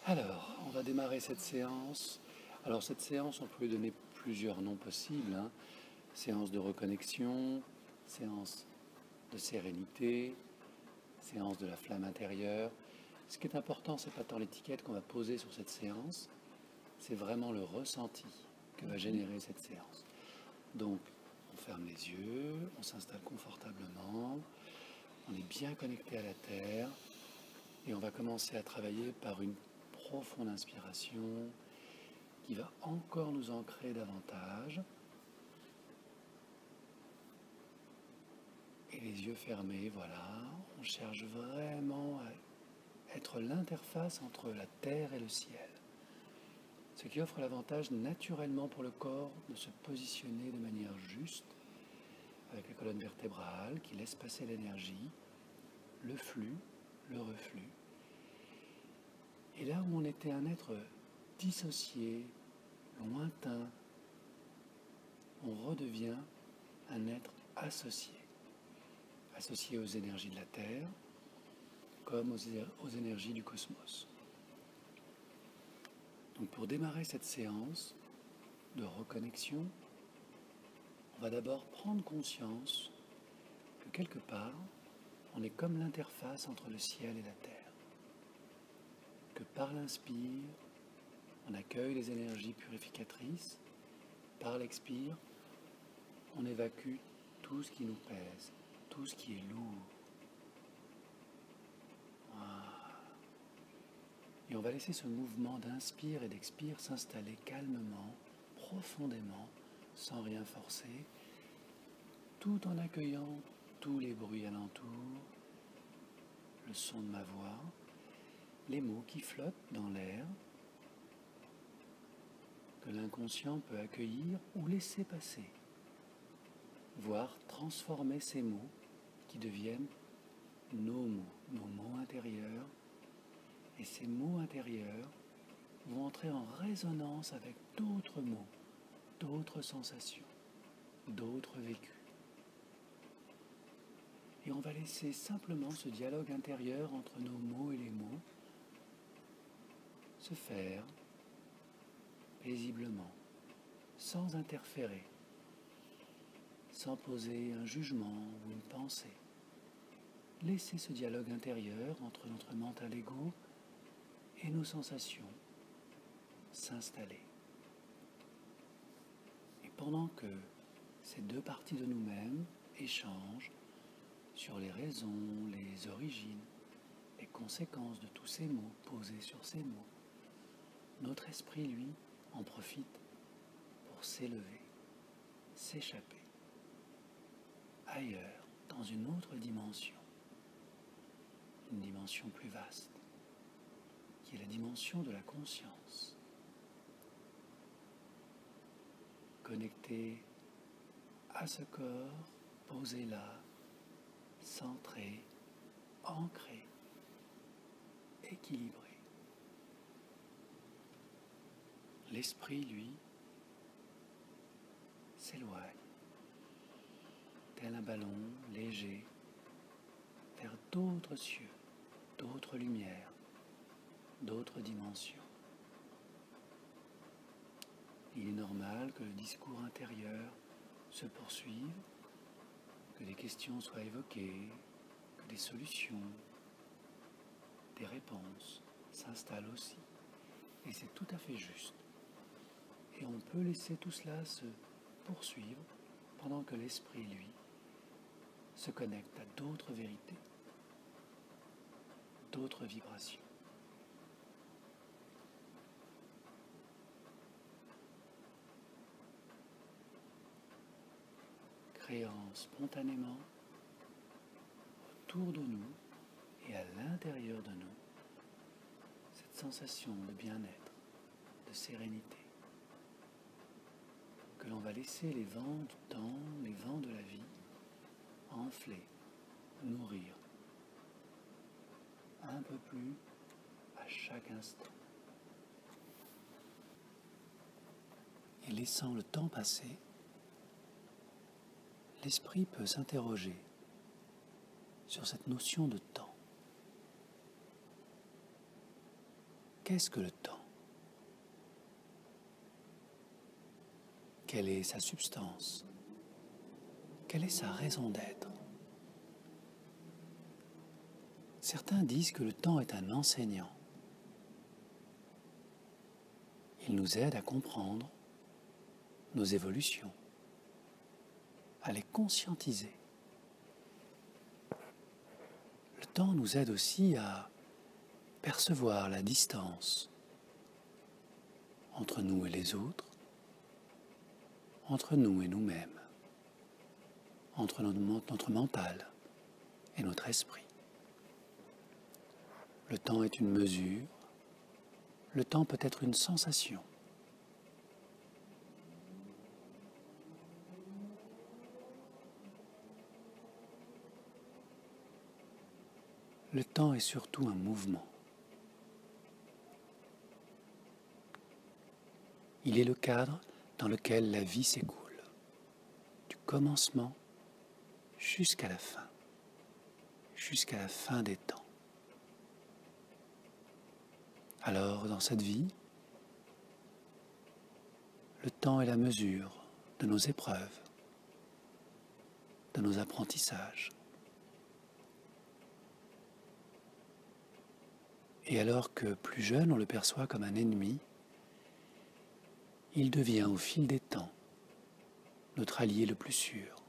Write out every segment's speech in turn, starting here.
Alors, on va démarrer cette séance. Alors cette séance, on peut lui donner plusieurs noms possibles, hein. Séance de reconnexion, séance de sérénité, séance de la flamme intérieure. Ce qui est important, c'est pas tant l'étiquette qu'on va poser sur cette séance, c'est vraiment le ressenti que va générer cette séance. Donc, on ferme les yeux, on s'installe confortablement, on est bien connecté à la terre et on va commencer à travailler par une profonde inspiration qui va encore nous ancrer davantage. Et les yeux fermés, voilà, on cherche vraiment à être l'interface entre la terre et le ciel. Ce qui offre l'avantage naturellement pour le corps de se positionner de manière juste, avec la colonne vertébrale qui laisse passer l'énergie, le flux, le reflux. Et là où on était un être dissocié, lointain, on redevient un être associé aux énergies de la Terre, comme aux énergies du cosmos. Donc pour démarrer cette séance de reconnexion, on va d'abord prendre conscience que quelque part, on est comme l'interface entre le ciel et la Terre. Que par l'inspire, on accueille les énergies purificatrices, par l'expire, on évacue tout ce qui nous pèse, tout ce qui est lourd. Et on va laisser ce mouvement d'inspire et d'expire s'installer calmement, profondément, sans rien forcer, tout en accueillant tous les bruits alentour, le son de ma voix, les mots qui flottent dans l'air, que l'inconscient peut accueillir ou laisser passer, voire transformer ces mots qui deviennent nos mots intérieurs. Et ces mots intérieurs vont entrer en résonance avec d'autres mots, d'autres sensations, d'autres vécus. Et on va laisser simplement ce dialogue intérieur entre nos mots et les mots se faire paisiblement, sans interférer, sans poser un jugement ou une pensée. Laissez ce dialogue intérieur entre notre mental ego et nos sensations s'installer. Et pendant que ces deux parties de nous-mêmes échangent sur les raisons, les origines, les conséquences de tous ces mots posés sur ces mots, notre esprit, lui, en profite pour s'élever, s'échapper ailleurs, dans une autre dimension, une dimension plus vaste, qui est la dimension de la conscience. Connecté à ce corps, posé là, centré, ancré, équilibré. L'esprit, lui, s'éloigne, tel un ballon léger, vers d'autres cieux, d'autres lumières, d'autres dimensions. Il est normal que le discours intérieur se poursuive, que des questions soient évoquées, que des solutions, des réponses s'installent aussi. Et c'est tout à fait juste. Et on peut laisser tout cela se poursuivre pendant que l'esprit, lui, se connecte à d'autres vérités, d'autres vibrations. Créant spontanément autour de nous et à l'intérieur de nous cette sensation de bien-être, de sérénité, que l'on va laisser les vents du temps, les vents de la vie, enfler, nourrir un peu plus à chaque instant. Et laissant le temps passer, l'esprit peut s'interroger sur cette notion de temps. Qu'est-ce que le temps? Quelle est sa substance? Quelle est sa raison d'être? Certains disent que le temps est un enseignant. Il nous aide à comprendre nos évolutions, à les conscientiser. Le temps nous aide aussi à percevoir la distance entre nous et les autres, entre nous et nous-mêmes, entre notre mental et notre esprit. Le temps est une mesure, le temps peut être une sensation. Le temps est surtout un mouvement. Il est le cadre dans lequel la vie s'écoule, du commencement jusqu'à la fin des temps. Alors, dans cette vie, le temps est la mesure de nos épreuves, de nos apprentissages. Et alors que plus jeune on le perçoit comme un ennemi, il devient au fil des temps notre allié le plus sûr,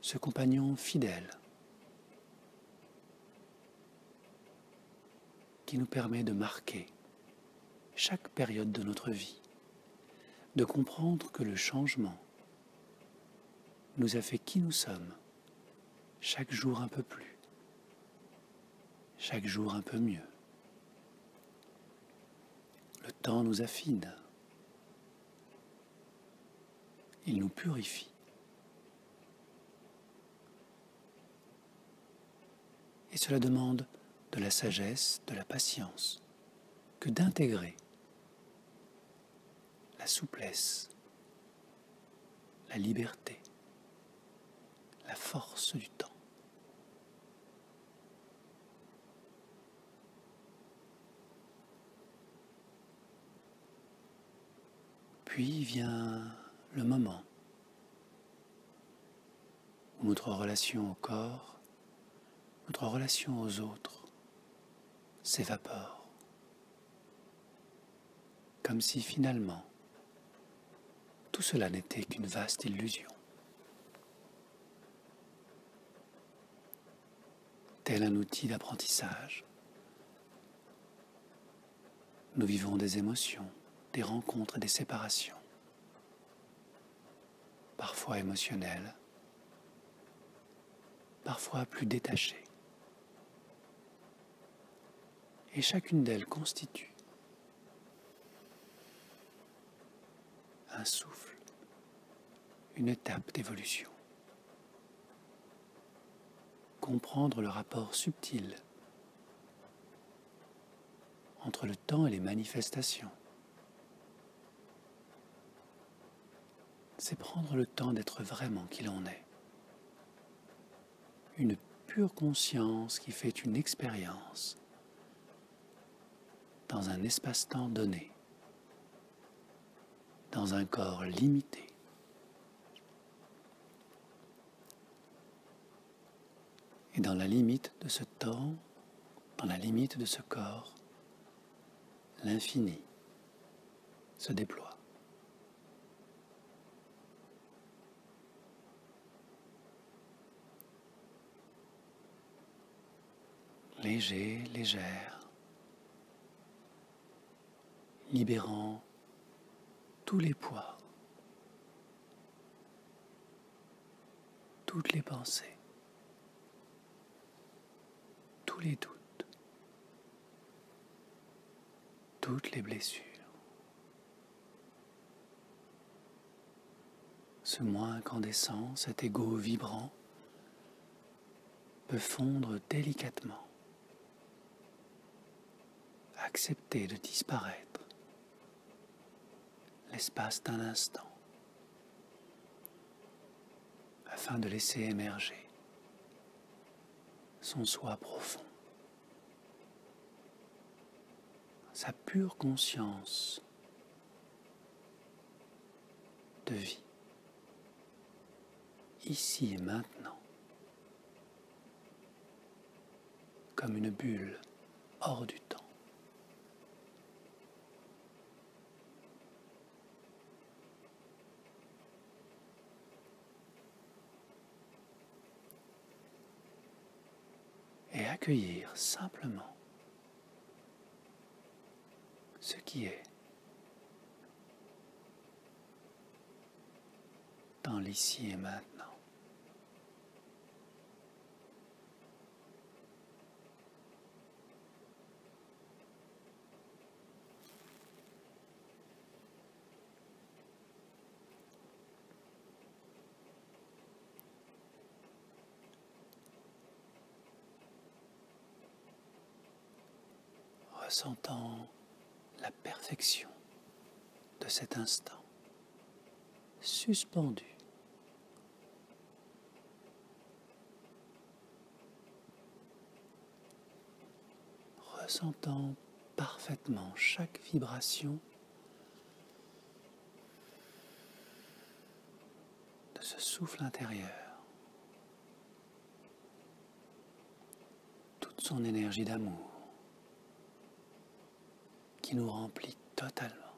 ce compagnon fidèle qui nous permet de marquer chaque période de notre vie, de comprendre que le changement nous a fait qui nous sommes, chaque jour un peu plus, chaque jour un peu mieux. Le temps nous affine, il nous purifie. Et cela demande de la sagesse, de la patience, que d'intégrer la souplesse, la liberté, la force du temps. Puis vient le moment où notre relation au corps, notre relation aux autres s'évapore, comme si finalement tout cela n'était qu'une vaste illusion. Tel un outil d'apprentissage, nous vivons des émotions, des rencontres et des séparations, parfois émotionnelles, parfois plus détachées. Et chacune d'elles constitue un souffle, une étape d'évolution. Comprendre le rapport subtil entre le temps et les manifestations, c'est prendre le temps d'être vraiment qui l'on est. Une pure conscience qui fait une expérience dans un espace-temps donné, dans un corps limité. Et dans la limite de ce temps, dans la limite de ce corps, l'infini se déploie. Léger, légère, libérant tous les poids, toutes les pensées, tous les doutes, toutes les blessures. Ce moi incandescent, cet égo vibrant, peut fondre délicatement, accepter de disparaître l'espace d'un instant, afin de laisser émerger son soi profond. sa pure conscience de vie, ici et maintenant, comme une bulle hors du temps. Et accueillir simplement ce qui est dans l'ici et maintenant. Ressentant la perfection de cet instant, suspendu, ressentant parfaitement chaque vibration de ce souffle intérieur, toute son énergie d'amour qui nous remplit totalement,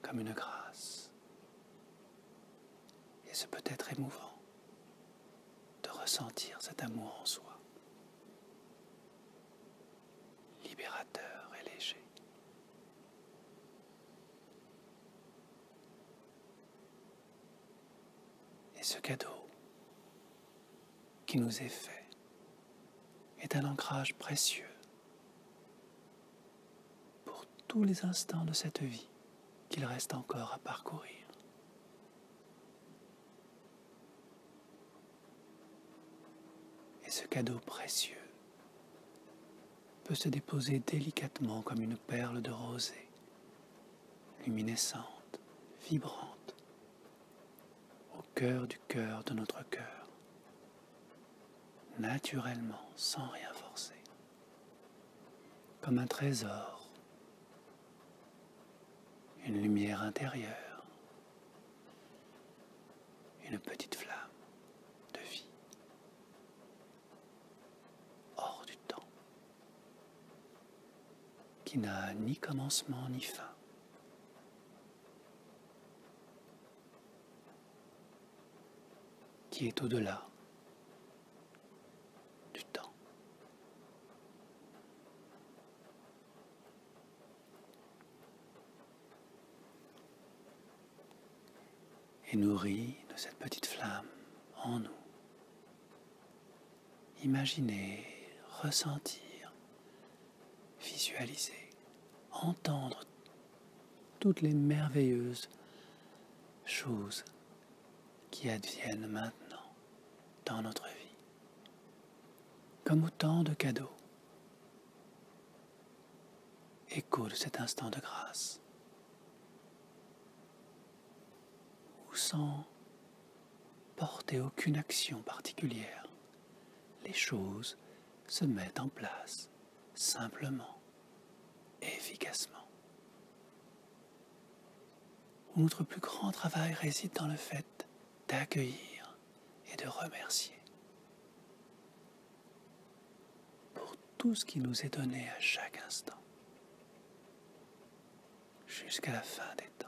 comme une grâce. Et ce peut être émouvant de ressentir cet amour en soi, libérateur et léger. Et ce cadeau qui nous est fait est un ancrage précieux pour tous les instants de cette vie qu'il reste encore à parcourir. Et ce cadeau précieux peut se déposer délicatement comme une perle de rosée, luminescente, vibrante, au cœur du cœur de notre cœur, naturellement, sans rien forcer, comme un trésor, une lumière intérieure, une petite flamme de vie, hors du temps, qui n'a ni commencement ni fin, qui est au-delà du temps. Et nourri de cette petite flamme en nous, imaginez, ressentir, visualiser, entendre toutes les merveilleuses choses qui adviennent maintenant dans notre vie, comme autant de cadeaux, écho de cet instant de grâce, où sans porter aucune action particulière, les choses se mettent en place simplement et efficacement. Où notre plus grand travail réside dans le fait d'accueillir et de remercier pour tout ce qui nous est donné à chaque instant, jusqu'à la fin des temps.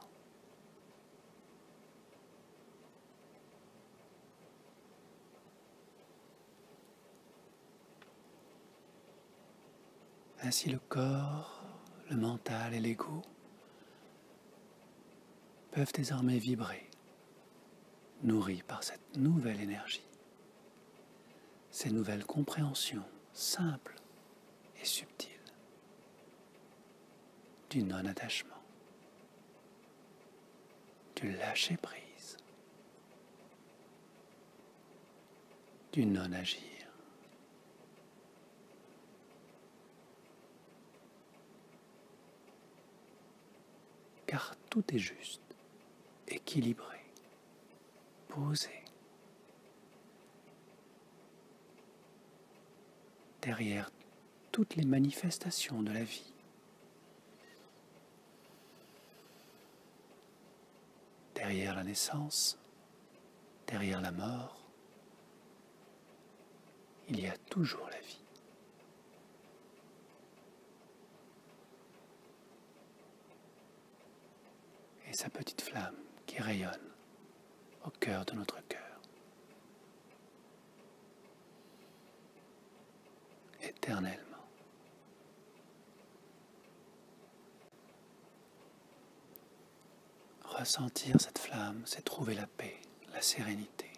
Ainsi le corps, le mental et l'ego peuvent désormais vibrer, nourris par cette nouvelle énergie, ces nouvelles compréhensions simples et subtiles du non-attachement, du lâcher-prise, du non-agir. Car tout est juste, équilibré, posé. Derrière toutes les manifestations de la vie. Derrière la naissance, derrière la mort, il y a toujours la vie. Et sa petite flamme qui rayonne au cœur de notre cœur. Éternellement. Ressentir cette flamme, c'est trouver la paix, la sérénité.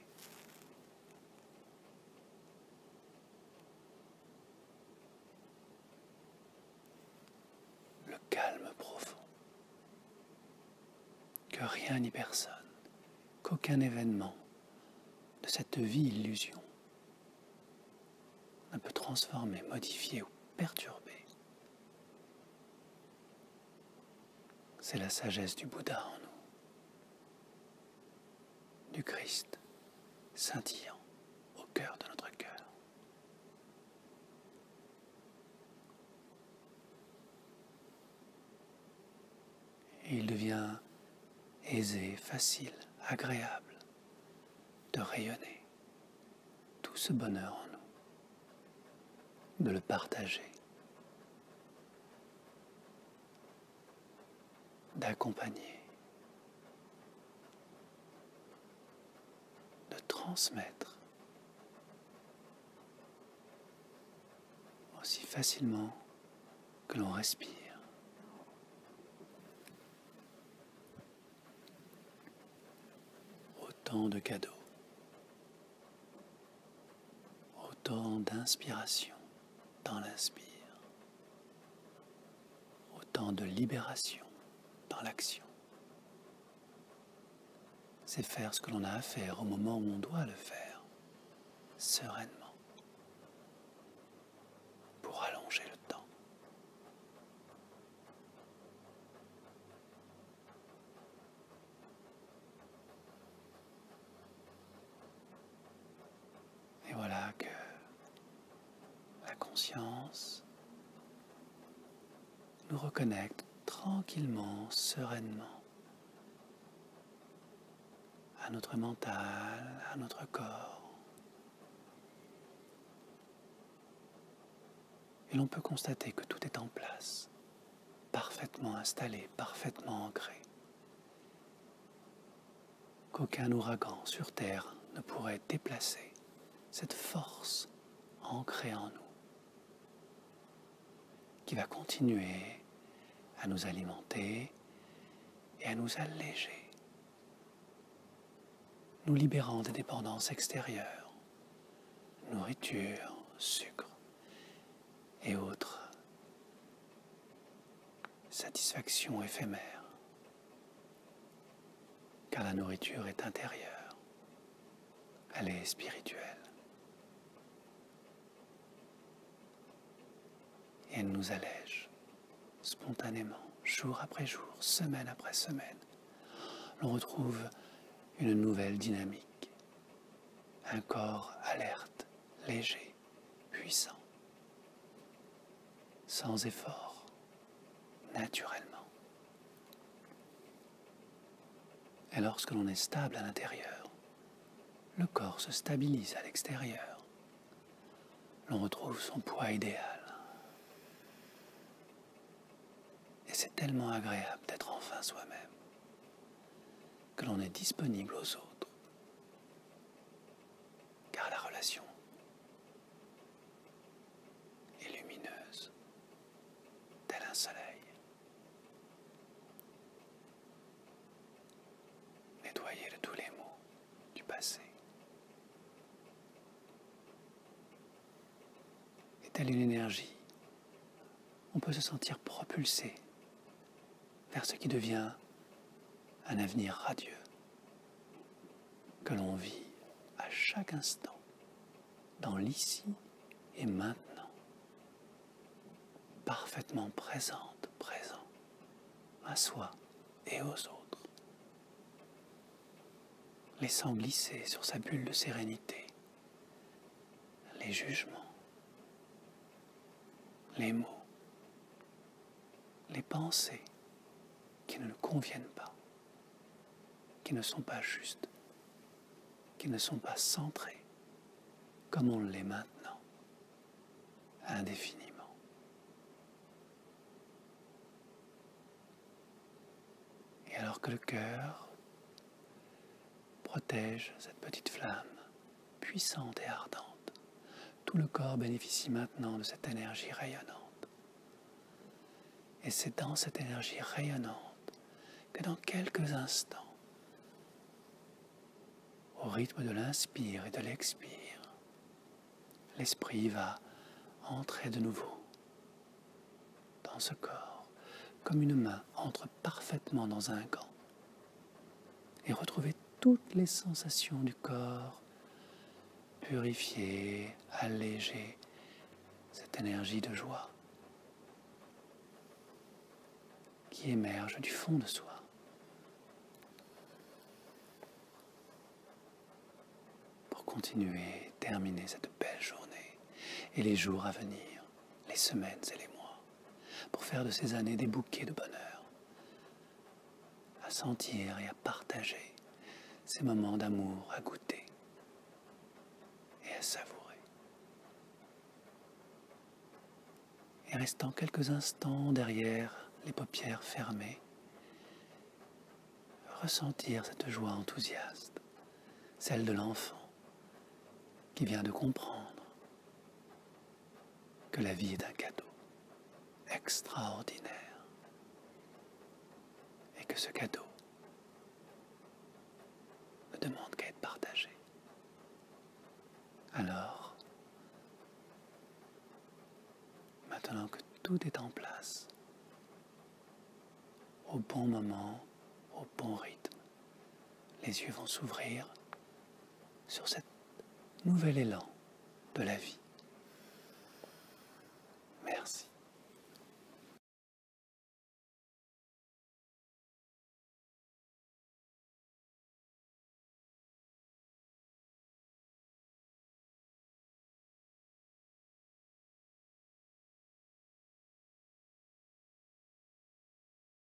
Le calme profond. Que rien ni personne, qu'aucun événement de cette vie illusion ne peut transformer, modifier ou perturber. C'est la sagesse du Bouddha en nous, du Christ scintillant au cœur de notre cœur. Et il devient aisé, facile, agréable de rayonner tout ce bonheur en nous, de le partager, d'accompagner, de transmettre aussi facilement que l'on respire. Autant de cadeaux, autant d'inspiration dans l'inspire, autant de libération dans l'action. C'est faire ce que l'on a à faire au moment où on doit le faire, sereinement, pour allonger le temps. Et voilà que la conscience nous reconnecte tranquillement, sereinement à notre mental, à notre corps. Et l'on peut constater que tout est en place, parfaitement installé, parfaitement ancré. Qu'aucun ouragan sur Terre ne pourrait déplacer cette force ancrée en nous, qui va continuer à nous alimenter et à nous alléger, nous libérant des dépendances extérieures, nourriture, sucre et autres satisfactions éphémères, car la nourriture est intérieure, elle est spirituelle. Et elle nous allège spontanément, jour après jour, semaine après semaine. L'on retrouve une nouvelle dynamique, un corps alerte, léger, puissant, sans effort, naturellement. Et lorsque l'on est stable à l'intérieur, le corps se stabilise à l'extérieur. L'on retrouve son poids idéal. Et c'est tellement agréable d'être enfin soi-même que l'on est disponible aux autres. Car la relation est lumineuse, tel un soleil. Nettoyé de tous les maux du passé. Et telle une énergie, on peut se sentir propulsé vers ce qui devient un avenir radieux que l'on vit à chaque instant, dans l'ici et maintenant, parfaitement présent à soi et aux autres, laissant glisser sur sa bulle de sérénité les jugements, les mots, les pensées qui ne nous conviennent pas, qui ne sont pas justes, qui ne sont pas centrés comme on l'est maintenant, indéfiniment. Et alors que le cœur protège cette petite flamme puissante et ardente, tout le corps bénéficie maintenant de cette énergie rayonnante. Et c'est dans cette énergie rayonnante que dans quelques instants, au rythme de l'inspire et de l'expire, l'esprit va entrer de nouveau dans ce corps, comme une main entre parfaitement dans un gant, et retrouver toutes les sensations du corps, purifier, alléger cette énergie de joie qui émerge du fond de soi. Pour continuer, terminer cette belle journée et les jours à venir, les semaines et les mois, pour faire de ces années des bouquets de bonheur, à sentir et à partager ces moments d'amour à goûter et à savourer. Et restant quelques instants derrière les paupières fermées, ressentir cette joie enthousiaste, celle de l'enfant qui vient de comprendre que la vie est un cadeau extraordinaire et que ce cadeau ne demande qu'à être partagé. Alors, maintenant que tout est en place, au bon moment, au bon rythme, les yeux vont s'ouvrir sur cet nouvel élan de la vie.